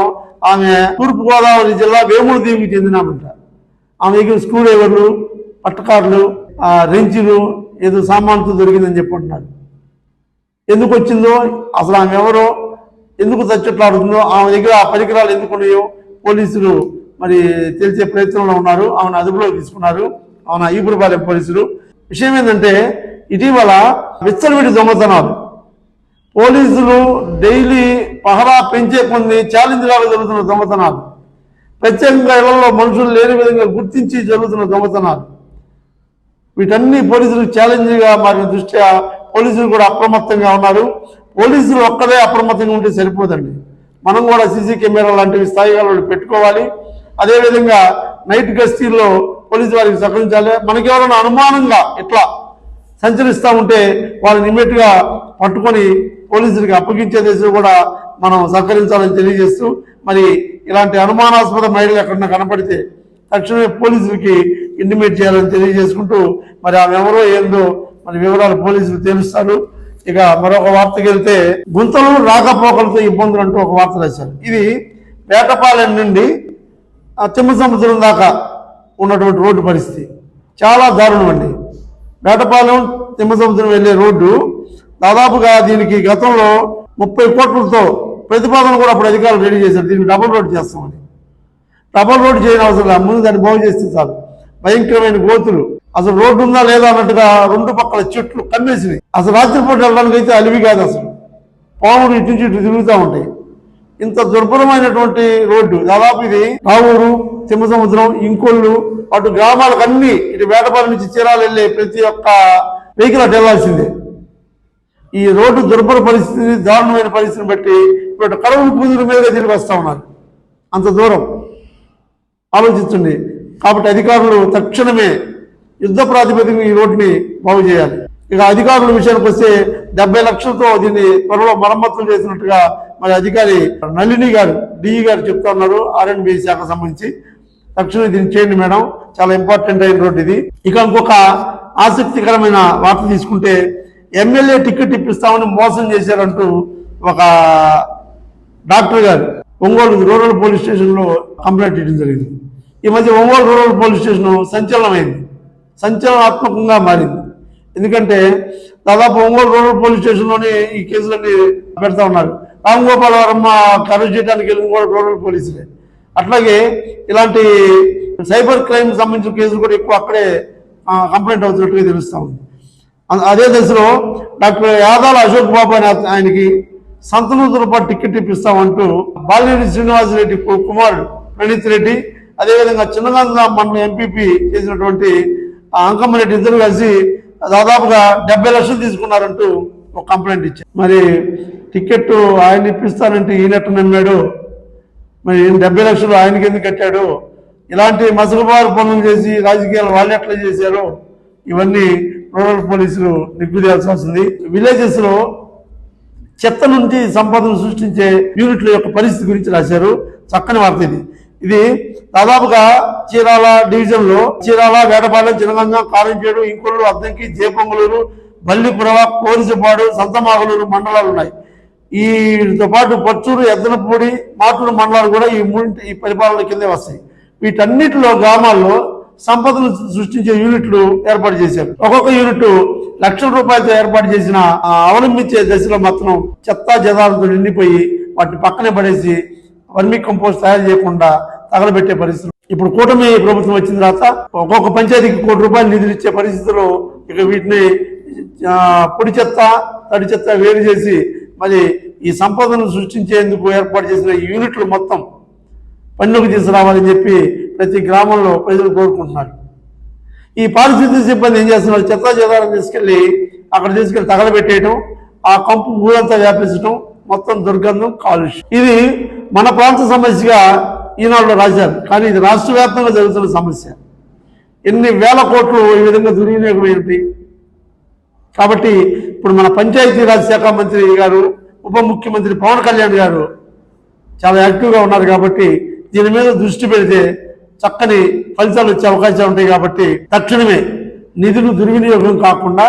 ఆమె తూర్పుగోదావరి జిల్లా వేముల దీవికి చెందినామంట. ఆమె దగ్గర స్క్రూ డ్రైవర్లు, పట్టకారులు, రెంచులు ఏదో సామాన్తో దొరికిందని చెప్పుకుంటున్నారు. ఎందుకు వచ్చిందో, అసలు ఆమె ఎవరో, ఎందుకు తచ్చట్లాడుతుందో, ఆమె దగ్గర ఆ పరికరాలు ఎందుకు ఉన్నాయో పోలీసులు మరి తెలిసే ప్రయత్నంలో ఉన్నారు. ఆమెను అదుపులో తీసుకున్నారు ఆమె ఈపురపాలెం పోలీసులు. విషయం ఏంటంటే ఇటీవల విచ్చలవిడి దొంగతనాలు పోలీసులు డైలీ పహరా పెంచే కొన్ని ఛాలెంజ్లాగా జరుగుతున్న దొంగతనాలు, ప్రత్యేకంగా ఇళ్లలో మనుషులు లేని విధంగా గుర్తించి జరుగుతున్న దొంగతనాలు, వీటన్ని పోలీసులకు ఛాలెంజ్గా మారిన దృష్ట్యా పోలీసులు కూడా అప్రమత్తంగా ఉన్నారు. పోలీసులు ఒక్కడే అప్రమత్తంగా ఉంటే సరిపోదండి, మనం కూడా సీసీ కెమెరా లాంటివి స్థాయిగా పెట్టుకోవాలి. అదేవిధంగా నైట్ గస్తీల్లో పోలీసు వారికి సహకరించాలి. మనకి ఎవరైనా అనుమానంగా ఇట్లా సంచరిస్తూ ఉంటే వాళ్ళని ఇమ్మీడియట్గా పట్టుకొని పోలీసులకి అప్పగించే దశలో కూడా మనం సహకరించాలని తెలియజేస్తూ, మరి ఇలాంటి అనుమానాస్పద మహిళలు ఎక్కడన్నా కనపడితే తక్షణమే పోలీసులకి ఇంటిమేట్ చేయాలని తెలియజేసుకుంటూ, మరి ఆమె ఎవరో ఏందో మరి వివరాలు పోలీసులు తెలుస్తారు. ఇక మరొక వార్తకి వెళ్తే గుంతలు రాకపోకలతో ఇబ్బందులు అంటూ ఒక వార్త రాశారు. ఇది పేటపాలెం నుండి తిమ్మసముద్రం దాకా ఉన్నటువంటి రోడ్డు పరిస్థితి చాలా దారుణం అండి. పేటపాలెం తిమ్మసముద్రం వెళ్ళే రోడ్డు దాదాపుగా దీనికి గతంలో 30 కోట్లతో ప్రతిపాదన కూడా అప్పుడు అధికారులు రెడీ చేశారు. దీనికి డబుల్ రోడ్ చేస్తామని. డబుల్ రోడ్ చేయని అవసరం లేదు, ముందు దాన్ని బాగు చేస్తే చాలు. భయంకరమైన గోతులు, అసలు రోడ్డు ఉందా లేదా అన్నట్టుగా రెండు పక్కల చెట్లు కమ్మేసినాయి. అసలు రాత్రిపూట వెళ్ళడానికి అయితే అలివి కాదు, అసలు పాములు ఇటు నుంచి ఇటు తిరుగుతూ ఉంటాయి. ఇంత దుర్భరమైనటువంటి రోడ్డు. దాదాపు ఇది రావూరు, తిమ్మసముద్రం, ఇంకొల్లు అటు గ్రామాలకు అన్ని ఇటు వేటపాలెం నుంచి చీరాలు వెళ్ళే ప్రతి ఒక్క వెహికల్ అటు వెళ్లాల్సిందే. ఈ రోడ్డు దుర్భర పరిస్థితి, దారుణమైన పరిస్థితిని బట్టి ఇప్పుడు కడవులు పూజల మీదుగా తిరిగి వస్తూ ఉన్నారు. అంత దూరం ఆలోచించండి. కాబట్టి అధికారులు తక్షణమే యుద్ధ ప్రాతిపదికన ఈ రోడ్డుని బాగు చేయాలి. ఇక అధికారుల విషయానికి వస్తే 70 లక్షలతో దీన్ని త్వరలో మరమ్మతులు చేసినట్టుగా మరి అధికారి నళిని గారు, డిఈ గారు చెప్తా ఉన్నారు. R&B శాఖ సంబంధించి తక్షణమే దీన్ని చేయండి మేడం, చాలా ఇంపార్టెంట్ అయిన రోడ్డు ఇది. ఇక ఇంకొక ఆసక్తికరమైన వార్త తీసుకుంటే ఎమ్మెల్యే టికెట్ ఇప్పిస్తామని మోసం చేశారంటూ ఒక డాక్టర్ గారు ఒంగోలు రూరల్ పోలీస్ స్టేషన్లో కంప్లైంట్ ఇవ్వడం జరిగింది. ఈ మధ్య ఒంగోలు రూరల్ పోలీస్ స్టేషన్ సంచలనమైంది, సంచలనాత్మకంగా మారింది. ఎందుకంటే దాదాపు ఒంగోలు రూరల్ పోలీస్ స్టేషన్లోనే ఈ కేసులన్నీ పెడతా ఉన్నారు. రామగోపాల్ వర్మ అరెస్ట్ చేయడానికి వెళ్ళిన కూడా రూరల్ పోలీసులే. అట్లాగే ఇలాంటి సైబర్ క్రైమ్ సంబంధించిన కేసులు కూడా ఎక్కువ అక్కడే కంప్లైంట్ అవుతున్నట్టుగా తెలుస్తూ ఉంది. అదే దశలో డాక్టర్ యాదాల అశోక్ బాబు అని ఆయనకి సంతనూతులపాటు టికెట్ ఇప్పిస్తామంటూ బాలినేని శ్రీనివాసరెడ్డి కుమారుడు ప్రణీత్ రెడ్డి, అదేవిధంగా చిన్నగంధ మండలం ఎంపీపీ చేసినటువంటి అంకమ్మ రెడ్డి ఇద్దరు కలిసి దాదాపుగా 70 లక్షలు తీసుకున్నారంటూ ఒక కంప్లైంట్ ఇచ్చారు. మరి టికెట్ ఆయన ఇప్పిస్తానంటే ఈయనట్టు నమ్మాడు, మరి 70 లక్షలు ఆయనకి ఎందుకు కట్టాడు? ఇలాంటి మసకబారు పనులు చేసి రాజకీయాలు వాళ్ళు ఎట్లా చేశారో ఇవన్నీ రూరల్ పోలీసులు నిగ్గుదేల్సాల్సింది. విలేజెస్ లో చెత్త నుంచి సంపదను సృష్టించే యూనిట్ల యొక్క పరిస్థితి గురించి రాశారు. చక్కని వార్త ఇది. ఇది దాదాపుగా చీరాల డివిజన్ లో చీరాల, వేటపాలెం, చినగంజం, కారంచేడు, ఇంకొల్లు, అద్దంకి, జేపొంగులూరు, బల్లిపురవ, కోరిసపాడు, సంతమాగులూరు మండలాలు ఉన్నాయి. వీటితో పాటు పచ్చూరు, ఎద్దనపూడి, మాటూరు మండలాలు కూడా ఈ పరిపాలన కిందే వస్తాయి. వీటన్నిటిలో గ్రామాల్లో సంపదను సృష్టించే యూనిట్లు ఏర్పాటు చేశారు. ఒక్కొక్క యూనిట్ లక్షల రూపాయలతో ఏర్పాటు చేసిన అవలంబించే దశలో మాత్రం చెత్త జదాలతో నిండిపోయి వాటిని పక్కనే పడేసి వర్మీ కంపోస్ట్ తయారు చేయకుండా తగలబెట్టే పరిస్థితులు. ఇప్పుడు కూటమి ప్రభుత్వం వచ్చిన తర్వాత ఒక్కొక్క పంచాయతీకి ₹1 నిధులు ఇచ్చే పరిస్థితుల్లో ఇక వీటిని పొడి చెత్త, తడి చెత్త వేరు చేసి మరి ఈ సంపదను సృష్టించేందుకు ఏర్పాటు చేసిన యూనిట్లు మొత్తం పన్నుకు తీసుకురావాలని చెప్పి ప్రతి గ్రామంలో ప్రజలు కోరుకుంటున్నారు. ఈ పారిశుద్ధ్య సిబ్బంది ఏం చేస్తున్నారు? చెత్త చెదారం తీసుకెళ్లి తగలబెట్టేయడం, ఆ కంపు ఊరంతా వ్యాపించడం, మొత్తం దుర్గంధం, కాలుష్యం. ఇది మన ప్రాంత సమస్యగా ఈనాడులో రాశారు, కానీ ఇది రాష్ట్ర వ్యాప్తంగా జరుగుతున్న సమస్య. ఎన్ని వేల కోట్లు ఈ విధంగా దుర్వినియోగం ఏంటి? కాబట్టి ఇప్పుడు మన పంచాయతీరాజ్ శాఖ మంత్రి గారు, ఉప ముఖ్యమంత్రి పవన్ కళ్యాణ్ గారు చాలా యాక్టివ్గా ఉన్నారు. కాబట్టి దీని మీద దృష్టి పెడితే చక్కని ఫలితాలు వచ్చే అవకాశాలు ఉంటాయి. కాబట్టి తక్షణమే నిధులు దుర్వినియోగం కాకుండా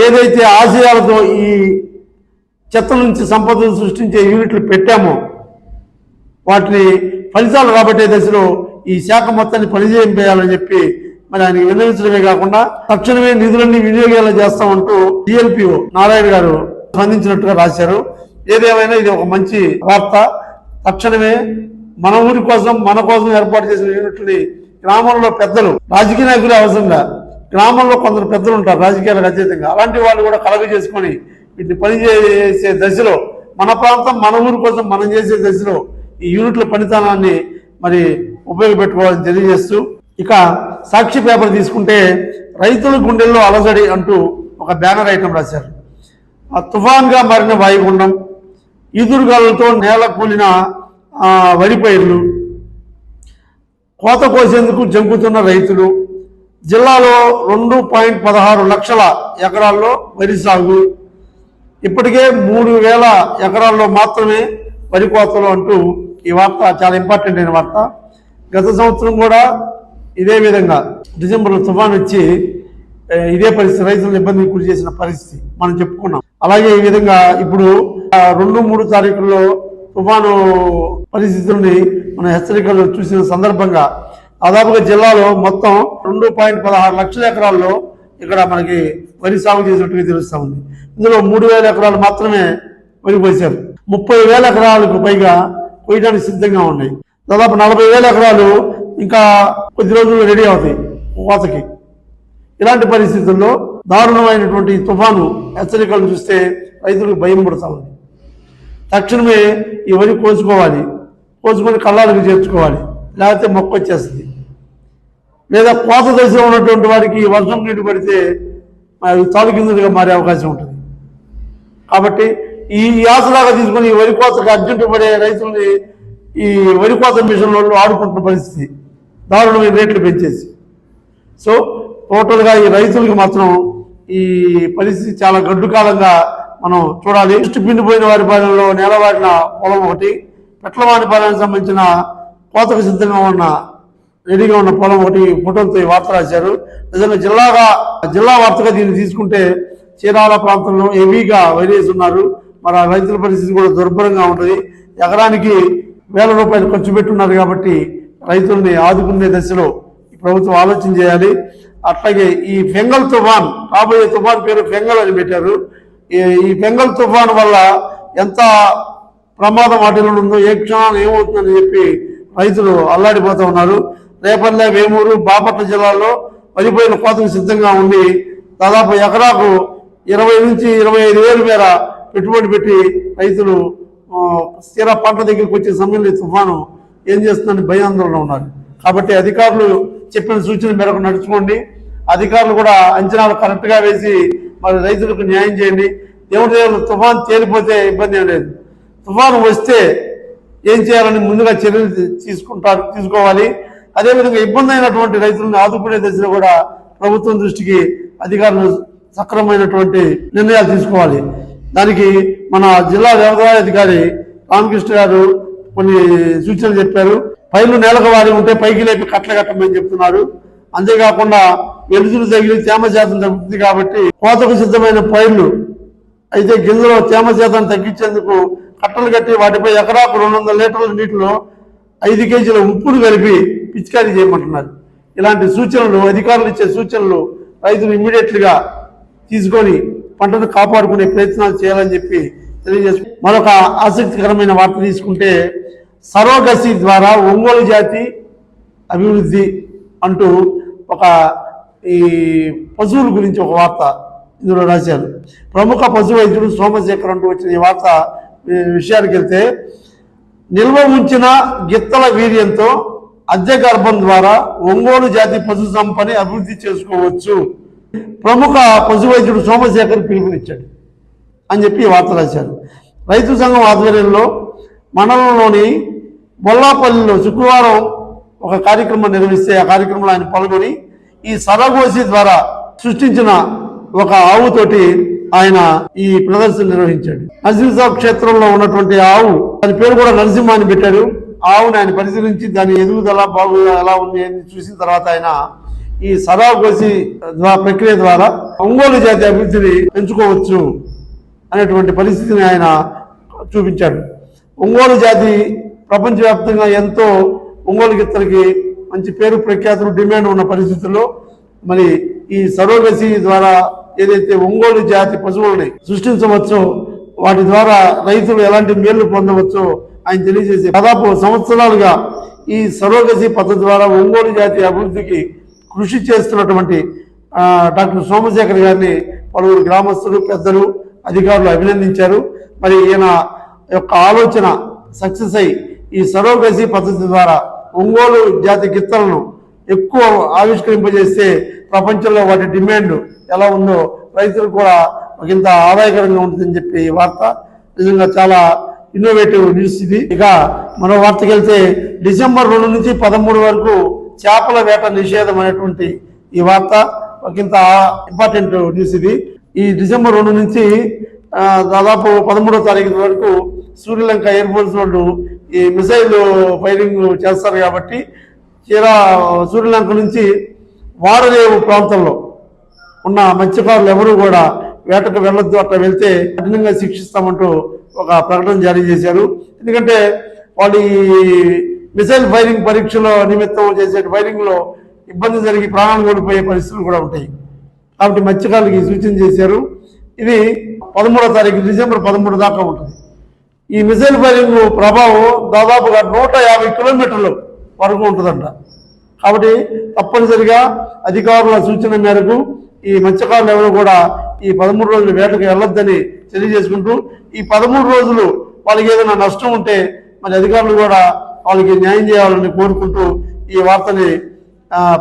ఏదైతే ఆశయాలతో ఈ చెత్త నుంచి సంపదను సృష్టించే యూనిట్లు పెట్టామో వాటిని ఫలితాలు రాబట్టే దశలో ఈ శాఖ మొత్తాన్ని పనిచేయింపేయాలని చెప్పి మరి ఆయనకి విన్నవించడమే కాకుండా తక్షణమే నిధులన్నీ వినియోగాలు చేస్తామంటూ డిఎల్పిఓ నారాయణ గారు స్పందించినట్టుగా రాశారు. ఏదేమైనా ఇది ఒక మంచి వార్త. తక్షణమే మన ఊరి కోసం, మన కోసం ఏర్పాటు చేసిన యూనిట్లని గ్రామంలో పెద్దలు, రాజకీయ నాయకులే అవసరంగా గ్రామంలో కొందరు పెద్దలు ఉంటారు రాజకీయాలకు అతీతంగా, అలాంటి వాళ్ళు కూడా కలగ చేసుకొని వీటిని పనిచేసే దశలో మన ప్రాంతం, మన ఊరి కోసం మనం చేసే దశలో ఈ యూనిట్ల పనితనాన్ని మరి ఉపయోగపెట్టుకోవాలని తెలియజేస్తూ, ఇక సాక్షి పేపర్ తీసుకుంటే రైతుల గుండెల్లో అలజడి అంటూ ఒక బ్యానర్ ఐటమ్ రాశారు. ఆ తుఫాన్గా మారిన వాయుగుండం, ఈదురుగాలతో నేల కూలిన వరి పైర్లు, కోత కోసేందుకు జంకుతున్న రైతులు, జిల్లాలో 2.16 లక్షల ఎకరాల్లో వరి సాగు, ఇప్పటికే 3,000 ఎకరాల్లో మాత్రమే వరి కోతలు అంటూ ఈ వార్త చాలా ఇంపార్టెంట్ అయిన వార్త. గత సంవత్సరం కూడా ఇదే విధంగా డిసెంబర్లో తుఫాన్ వచ్చి ఇదే పరిస్థితి, రైతులను ఇబ్బందికి గురి చేసిన పరిస్థితి మనం చెప్పుకున్నాం. అలాగే ఈ విధంగా ఇప్పుడు 2-3 తారీఖుల్లో తుఫాను పరిస్థితుల్ని మన హెచ్చరికలు చూసిన సందర్భంగా దాదాపుగా జిల్లాలో మొత్తం 2.16 లక్షల ఎకరాల్లో ఇక్కడ మనకి వరి సాగు చేసినట్టుగా తెలుస్తూ ఉంది. ఇందులో 3,000 ఎకరాలు మాత్రమే వరి పోసారు. 30,000 ఎకరాలకు పైగా కోయడానికి సిద్ధంగా ఉన్నాయి. దాదాపు 40,000 ఎకరాలు ఇంకా కొద్ది రోజుల్లో రెడీ అవుతాయి కోతకి. ఇలాంటి పరిస్థితుల్లో దారుణమైనటువంటి తుఫాను హెచ్చరికలు చూస్తే రైతులకు భయం పడుతూ ఉంది. తక్షణమే ఈ వరి కోసుకొని కళ్ళాలకు చేర్చుకోవాలి, లేకపోతే మొక్క వచ్చేస్తుంది. లేదా కోత దశలో ఉన్నటువంటి వారికి వర్షం నీటి పడితే తాలు కిందగా మారే అవకాశం ఉంటుంది. కాబట్టి ఈ ఆసరాగా తీసుకుని వరి కోతకు అర్జెంటు పడే రైతుల్ని ఈ వరి కోత మిషన్ వాళ్ళు ఆడుకుంటున్న పరిస్థితి, దారుణమైన రేట్లు పెంచేసి. సో టోటల్గా ఈ రైతులకి మాత్రం ఈ పరిస్థితి చాలా గడ్డు కాలంగా మనం చూడాలి. దృష్టి పిండిపోయిన వారి పాలనలో నేలవాడిన పొలం ఒకటి, పెట్లవాడి పాలనకు సంబంధించిన కోతకు సిద్ధంగా ఉన్న రెడీగా ఉన్న పొలం ఒకటి ఫోటోలతో ఈ వార్త రాశారు. నిజంగా జిల్లా వార్తగా దీన్ని తీసుకుంటే చీరాల ప్రాంతంలో హెవీగా వైరేసి ఉన్నారు. మరి ఆ రైతుల పరిస్థితి కూడా దుర్భరంగా ఉంటుంది. ఎకరానికి ₹1,000 ఖర్చు పెట్టున్నారు. కాబట్టి రైతుల్ని ఆదుకునే దశలో ఈ ప్రభుత్వం ఆలోచన చేయాలి. అట్లాగే ఈ ఫెంగల్ తుఫాన్, రాబోయే తుఫాన్ పేరు ఫెంగల్ అని పెట్టారు. ఈ ఫెంగల్ తుఫాన్ వల్ల ఎంత ప్రమాదం వాటిలో ఉందో, ఏ క్షణాలు ఏమవుతుందని చెప్పి రైతులు అల్లాడిపోతూ ఉన్నారు. రేపల్లె, వేమూరు, బాపట్ల జిల్లాల్లో వరిపోయిన కోతకు సిద్ధంగా ఉండి దాదాపు ఎకరాకు 20 నుంచి 25 వేల మేర పెట్టుబడి పెట్టి రైతులు స్థిర పంట దగ్గరికి వచ్చే సమయంలో తుఫాను ఏం చేస్తుందని భయాందోళన ఉన్నారు. కాబట్టి అధికారులు చెప్పిన సూచన మేరకు నడుచుకోండి. అధికారులు కూడా అంచనాలు కరెక్ట్ గా వేసి మరి రైతులకు న్యాయం చేయండి. దేవుడి తుఫాన్ తేలిపోతే ఇబ్బంది ఏం లేదు. తుఫాను వస్తే ఏం చేయాలని ముందుగా చర్యలు తీసుకోవాలి. అదేవిధంగా ఇబ్బంది అయినటువంటి రైతులను ఆదుకునే దశలో కూడా ప్రభుత్వం దృష్టికి అధికారులు సక్రమైనటువంటి నిర్ణయాలు తీసుకోవాలి. దానికి మన జిల్లా వ్యవసాయ అధికారి రామకృష్ణ గారు కొన్ని సూచనలు చెప్పారు. పైర్లు నేలకు వారి ఉంటే పైకి లేపి కట్టలు కట్టమని చెప్తున్నారు. అంతేకాకుండా ఎలుసులు తగిలి తేమ శాతం తగ్గుతుంది కాబట్టి కోతకు సిద్ధమైన పైర్లు అయితే గింజలో తేమ శాతం తగ్గించేందుకు కట్టలు కట్టి వాటిపై ఎకరాకు 200 లీటర్ల నీటిలో 5 కేజీల ఉప్పును కలిపి పిచికారీ చేయమంటున్నారు. ఇలాంటి సూచనలు అధికారులు ఇచ్చే సూచనలు రైతులు ఇమ్మీడియట్గా తీసుకొని పంటను కాపాడుకునే ప్రయత్నాలు చేయాలని చెప్పి తెలియజేసుకుంటారు. మరొక ఆసక్తికరమైన వార్త తీసుకుంటే సరోగసి ద్వారా ఒంగోలు జాతి అభివృద్ధి అంటూ ఒక ఈ పశువుల గురించి ఒక వార్త ఇందులో రాశారు. ప్రముఖ పశు వైద్యుడు సోమశేఖర్ అంటూ వచ్చిన ఈ వార్త విషయానికి వెళ్తే నిల్వ ఉంచిన గిత్తల వీర్యంతో అద్దె గర్భం ద్వారా ఒంగోలు జాతి పశు సంపదని అభివృద్ధి చేసుకోవచ్చు. ప్రముఖ పశు వైద్యుడు సోమశేఖర్ పిలుపునిచ్చాడు అని చెప్పి ఈ వార్త రాశారు. రైతు సంఘం ఆధ్వర్యంలో మండలంలోని బొల్లాపల్లిలో శుక్రవారం ఒక కార్యక్రమం నిర్వహిస్తే ఆ కార్యక్రమంలో ఆయన పాల్గొని ఈ సరగోసి ద్వారా సృష్టించిన ఒక ఆవుతోటి ఆయన ఈ ప్రదర్శన నిర్వహించాడు. నరసింహ క్షేత్రంలో ఉన్నటువంటి ఆవు, దాని పేరు కూడా నరసింహ అని పెట్టాడు. ఆవుని ఆయన పరిశీలించి దాని ఎదుగుదల బాగుదల ఎలా ఉంది అని చూసిన తర్వాత ఆయన ఈ సరాగోసి ప్రక్రియ ద్వారా ఒంగోలు జాతి అభివృద్ధిని పెంచుకోవచ్చు అనేటువంటి పరిస్థితిని ఆయన చూపించాడు. ఒంగోలు జాతి ప్రపంచవ్యాప్తంగా ఎంతో ఒంగోలు గిత్తలకి మంచి పేరు ప్రఖ్యాతులు డిమాండ్ ఉన్న పరిస్థితుల్లో మరి ఈ సరోగసి ద్వారా ఏదైతే ఒంగోలు జాతి పశువులని సృష్టించవచ్చో వాటి ద్వారా రైతులు ఎలాంటి మేళ్లు పొందవచ్చో ఆయన తెలియజేసే దాదాపు సంవత్సరాలుగా ఈ సరోగసి పద్ధతి ద్వారా ఒంగోలు జాతి అభివృద్ధికి కృషి చేస్తున్నటువంటి డాక్టర్ సోమశేఖర్ గారిని పలువురు గ్రామస్తులు, పెద్దలు, అధికారులు అభినందించారు. మరి ఈయన యొక్క ఆలోచన సక్సెస్ అయి ఈ సరోగసి పద్ధతి ద్వారా ఒంగోలు జాతి గిత్తలను ఎక్కువ ఆవిష్కరింపజేస్తే ప్రపంచంలో వాటి డిమాండ్ ఎలా ఉందో రైతులకు కూడా ఇంత ఆదాయకరంగా ఉంటుందని చెప్పి ఈ వార్త నిజంగా చాలా ఇన్నోవేటివ్ న్యూస్ ఇది. ఇక మరో వార్తకి వెళ్తే డిసెంబర్ 2 నుంచి 13 వరకు చేపల వేట నిషేధం అనేటువంటి ఈ వార్త ఒకంత ఇంపార్టెంట్ న్యూస్ ఇది. ఈ డిసెంబర్ 2 నుంచి దాదాపు 13వ తారీఖు వరకు శ్రీలంక ఎయిర్ ఫోర్స్ వాళ్ళు ఈ మిసైల్ ఫైరింగ్ చేస్తారు కాబట్టి శ్రీలంక నుంచి వాడరేవు ప్రాంతంలో ఉన్న మత్స్యకారులు ఎవరు కూడా వేటకు వెళ్ళొద్దు, అట్లా వెళ్తే కఠినంగా శిక్షిస్తామంటూ ఒక ప్రకటన జారీ చేశారు. ఎందుకంటే వాళ్ళు ఈ మిసైల్ ఫైరింగ్ పరీక్షలో నిమిత్తం చేసే ఫైరింగ్ లో ఇబ్బంది జరిగి ప్రాణాలు కోల్పోయే పరిస్థితులు కూడా ఉంటాయి కాబట్టి మత్స్యకారులకి సూచన చేశారు. ఇది 13వ తారీఖు డిసెంబర్ 13 దాకా ఉంటుంది. ఈ మిసైల్ ఫైరింగ్ ప్రభావం దాదాపుగా 150 కిలోమీటర్ల వరకు ఉంటుందంట. కాబట్టి తప్పనిసరిగా అధికారుల సూచన మేరకు ఈ మత్స్యకారులు ఎవరు కూడా ఈ 13 రోజులు వేటకు వెళ్ళొద్దని తెలియజేసుకుంటూ ఈ 13 రోజులు వాళ్ళకి ఏదైనా నష్టం ఉంటే మరి అధికారులు కూడా వాళ్ళకి న్యాయం చేయాలని కోరుకుంటూ ఈ వార్తని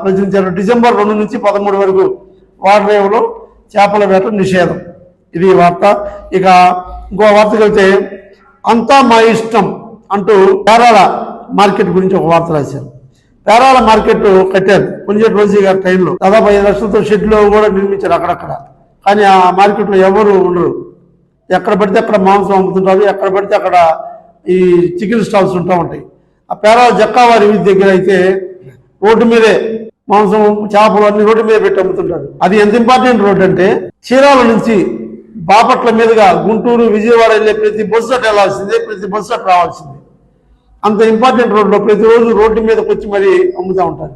ప్రచురించారు. డిసెంబర్ 2 నుంచి 13 వరకు వాడరేవులో చేపల వేట నిషేధం, ఇది వార్త. ఇక ఇంకో వార్తకి వెళ్తే అంతా మా ఇష్టం అంటూ పేరాల మార్కెట్ గురించి ఒక వార్త రాశారు. పేరాల మార్కెట్ కట్టారు కొంచెం రోజు గారి టైంలో దాదాపు 5 లక్షలతో షెడ్లో కూడా నిర్మించారు అక్కడక్కడ. కానీ ఆ మార్కెట్లో ఎవరు ఉండరు, ఎక్కడ పడితే అక్కడ మాంసం అమ్ముతుంటారు, ఎక్కడ పడితే అక్కడ ఈ చికెన్ స్టాల్స్ ఉంటా ఉంటాయి. ఆ పేరాల జక్కావారి వీధి దగ్గర అయితే రోడ్డు మీదే మాంసం, చేపలు అన్ని రోడ్డు మీద పెట్టి అమ్ముతుంటారు. అది ఎంత ఇంపార్టెంట్ రోడ్ అంటే చీరాల నుంచి బాపట్ల మీదుగా గుంటూరు, విజయవాడ వెళ్ళే ప్రతి బస్సు అటు వెళ్ళాల్సిందే, ప్రతి బస్సు అటు రావాల్సిందే. అంత ఇంపార్టెంట్ రోడ్లో ప్రతిరోజు రోడ్డు మీదకి వచ్చి మరీ అమ్ముతూ ఉంటారు.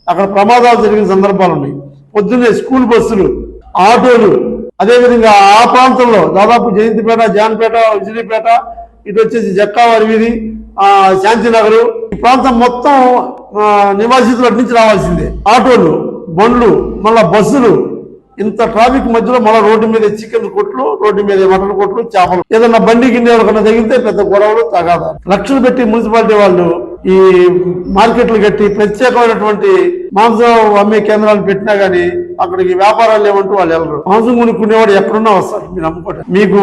అక్కడ ప్రమాదాలు జరిగిన సందర్భాలు ఉన్నాయి. పొద్దున్నే స్కూల్ బస్సులు, ఆటోలు, అదేవిధంగా ఆ ప్రాంతంలో దాదాపు జయంతిపేట, జాన్పేట, విజయపేట, ఇటు వచ్చేసి జక్కావారి వీధి, శాంతినగర్, ఈ ప్రాంతం మొత్తం నివాసితులు అటు నుంచి రావాల్సిందే. ఆటోలు, బండ్లు, మళ్ళా బస్సులు, ఇంత ట్రాఫిక్ మధ్యలో మళ్ళీ రోడ్డు మీద చికెన్ కొట్లు, రోడ్డు మీద మటన్ కొట్లు, చేపలు, ఏదన్నా బండి గిన్నె ఎవరికన్నా తగిలితే పెద్ద గొడవలు, తగాదాలు. లక్షలు పెట్టి మున్సిపాలిటీ వాళ్ళు ఈ మార్కెట్లు కట్టి ప్రత్యేకమైనటువంటి మాంసం అమ్మే కేంద్రాలు పెట్టినా కానీ అక్కడికి వ్యాపారాలు ఏమంటూ వాళ్ళు వెళ్ళరు. మాంసం కొనుక్కునేవాడు ఎక్కడున్నా వస్తారు మీరు అమ్ముకోవడం. మీకు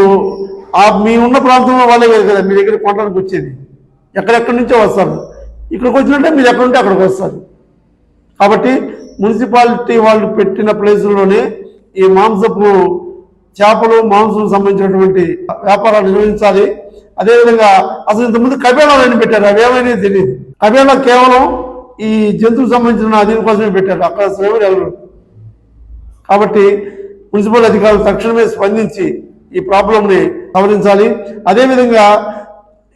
మీ ఉన్న ప్రాంతంలో వాళ్ళే కదా మీ దగ్గర కొనడానికి వచ్చేది. ఎక్కడెక్కడి నుంచో వస్తారు. ఇక్కడికి వచ్చినట్టే మీరు ఎక్కడుంటే అక్కడికి వస్తారు. కాబట్టి మున్సిపాలిటీ వాళ్ళు పెట్టిన ప్లేసుల్లోనే ఈ మాంసపు చేపలు మాంసం సంబంధించినటువంటి వ్యాపారాలు నిర్వహించాలి. అదేవిధంగా అసలు ఇంతకుముందు కబేళాలు అని పెట్టారు, అవి ఏమైనా తెలియదు. కబేళా కేవలం ఈ జంతువుకు సంబంధించిన దీనికోసమే పెట్టారు, అక్కడ ఎవరు ఎవరు. కాబట్టి మున్సిపల్ అధికారులు తక్షణమే స్పందించి ఈ ప్రాబ్లంని సవరించాలి. అదేవిధంగా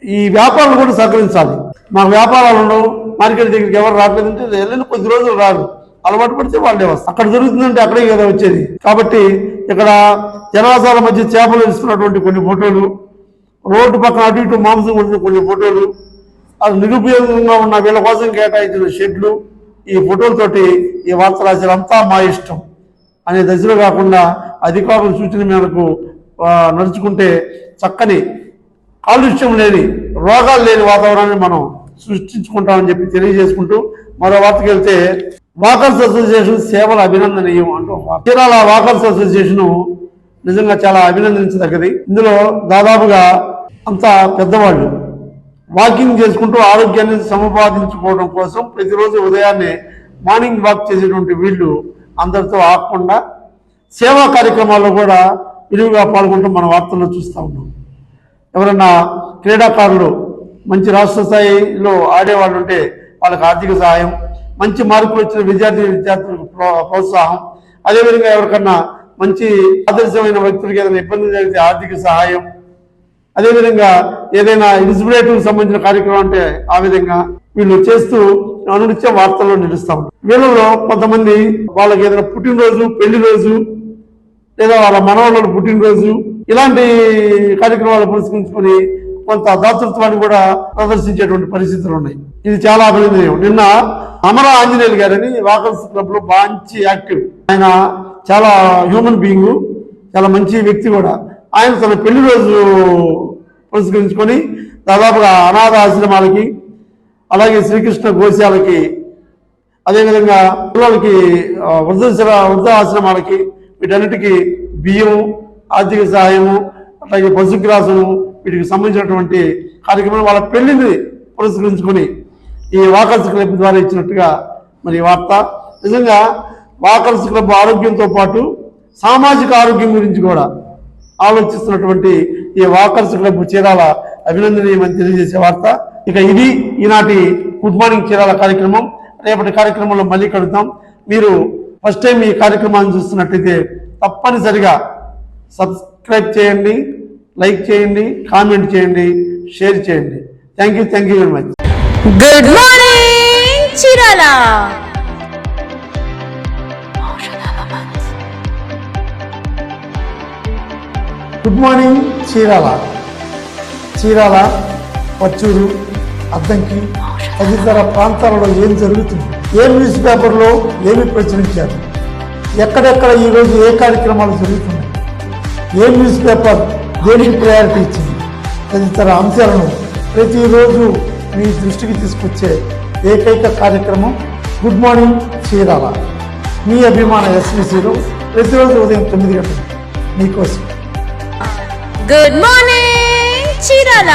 ఈ వ్యాపారులు కూడా సహకరించాలి. మాకు వ్యాపారాలు ఉండవు, మార్కెట్ దగ్గరికి ఎవరు రావట్లేదంటే వెళ్ళిన కొద్ది రోజులు రారు, అలవాటు పడితే వాళ్ళే వస్తారు. అక్కడ జరుగుతుందంటే అక్కడే కదా వచ్చేది. కాబట్టి ఇక్కడ జనాసాల మధ్య చేపలు ఇస్తున్నటువంటి కొన్ని ఫోటోలు, రోడ్డు పక్కన అటు ఇటు మాంసం కొడుతున్న కొన్ని ఫోటోలు, అది నిరుపయోగంగా ఉన్న వీళ్ళ కోసం కేటాయించిన షెడ్లు, ఈ ఫోటోలతోటి ఈ వార్త రాశారు. అంతా మా ఇష్టం అనే దశలో కాకుండా అధికారుల సూచన మేరకు నడుచుకుంటే చక్కని కాలుష్యం లేని రోగాలు లేని వాతావరణాన్ని మనం సృష్టించుకుంటామని చెప్పి తెలియజేసుకుంటూ మరో వార్తకి వెళ్తే వాకర్స్ అసోసియేషన్ సేవలు అభినందనీయం అంటూ చీరాల వాకర్స్ అసోసియేషన్ నిజంగా చాలా అభినందించదగ్గది. ఇందులో దాదాపుగా అంతా పెద్దవాళ్ళు వాకింగ్ చేసుకుంటూ ఆరోగ్యాన్ని సముపాదించుకోవడం కోసం ప్రతిరోజు ఉదయాన్నే మార్నింగ్ వాక్ చేసేటువంటి వీళ్ళు అందరితో ఆగకుండా సేవా కార్యక్రమాల్లో కూడా విరివిగా పాల్గొంటూ మన వార్తల్లో చూస్తూ ఉన్నాం. ఎవరన్నా క్రీడాకారులు మంచి రాష్ట్ర స్థాయిలో ఆడేవాళ్ళు ఉంటే వాళ్ళకి ఆర్థిక సహాయం, మంచి మార్కులు వచ్చిన విద్యార్థులకు ప్రోత్సాహం, అదేవిధంగా ఎవరికన్నా మంచి ఆదర్శమైన వ్యక్తులకి ఏదైనా ఇబ్బంది జరిగితే ఆర్థిక సహాయం, అదేవిధంగా ఏదైనా ఇన్స్పిరేటివ్ సంబంధించిన కార్యక్రమం అంటే ఆ విధంగా వీళ్ళు చేస్తూ అనునిత్యం వార్తల్లో నిలుస్తూ ఉంటారు. వీళ్ళలో కొంతమంది వాళ్ళకి ఏదైనా పుట్టినరోజు, పెళ్లి రోజు, లేదా వాళ్ళ మనవాళ్ళ పుట్టినరోజు ఇలాంటి కార్యక్రమాలు పురస్కరించుకొని కొంత దాతృత్వాన్ని కూడా ప్రదర్శించేటువంటి పరిస్థితులు ఉన్నాయి. ఇది చాలా అభినందనీయం. నిన్న అమర ఆంజనేయులు గారని వాకర్స్ క్లబ్ లో మంచి యాక్టివ్, ఆయన చాలా హ్యూమన్ బీయింగ్, చాలా మంచి వ్యక్తి కూడా. ఆయన తన పెళ్లి రోజు పురస్కరించుకొని దాదాపుగా అనాథ ఆశ్రమాలకి, అలాగే శ్రీకృష్ణ గోశాలకి, అదేవిధంగా పిల్లలకి వృద్ధ ఆశ్రమాలకి వీటన్నిటికీ బియ్యము, ఆర్థిక సహాయము, అలాగే పశుగ్రాసము వీటికి సంబంధించినటువంటి కార్యక్రమం వాళ్ళ పెళ్లిని పురస్కరించుకొని ఈ వాకర్స్ క్లబ్ ద్వారా ఇచ్చినట్టుగా మరి వార్త. నిజంగా వాకర్స్ క్లబ్ ఆరోగ్యంతో పాటు సామాజిక ఆరోగ్యం గురించి కూడా ఆలోచిస్తున్నటువంటి ఈ వాకర్స్ క్లబ్ చీరాల అభినందనీయమని తెలియజేసే వార్త. ఇక ఇది ఈనాటి గుడ్ మార్నింగ్ చీరాల కార్యక్రమం. రేపటి కార్యక్రమంలో మళ్ళీ కలుద్దాం. మీరు ఫస్ట్ టైం ఈ కార్యక్రమాన్ని చూస్తున్నట్టయితే తప్పనిసరిగా సబ్స్క్రైబ్ చేయండి, లైక్ చేయండి, కామెంట్ చేయండి, షేర్ చేయండి. Thank you very much. Good morning Chirala. Good morning Chirala. Chirala, Pachuru, Addanki తదితర ప్రాంతాలలో ఏం జరుగుతుంది, ఏ న్యూస్ పేపర్లో ఏమి ప్రచురించారు, ఎక్కడెక్కడ ఈరోజు ఏ కార్యక్రమాలు జరుగుతున్నాయి, ఏ న్యూస్ పేపర్ దేనికి ప్రయారిటీ ఇచ్చింది తదితర అంశాలను ప్రతిరోజు మీ దృష్టికి తీసుకొచ్చే ఏకైక కార్యక్రమం గుడ్ మార్నింగ్ చీరాల. మీ అభిమాన ఎస్బీసీలో ప్రతిరోజు ఉదయం 9 గంటలకు మీకోసం. Good morning Chirala.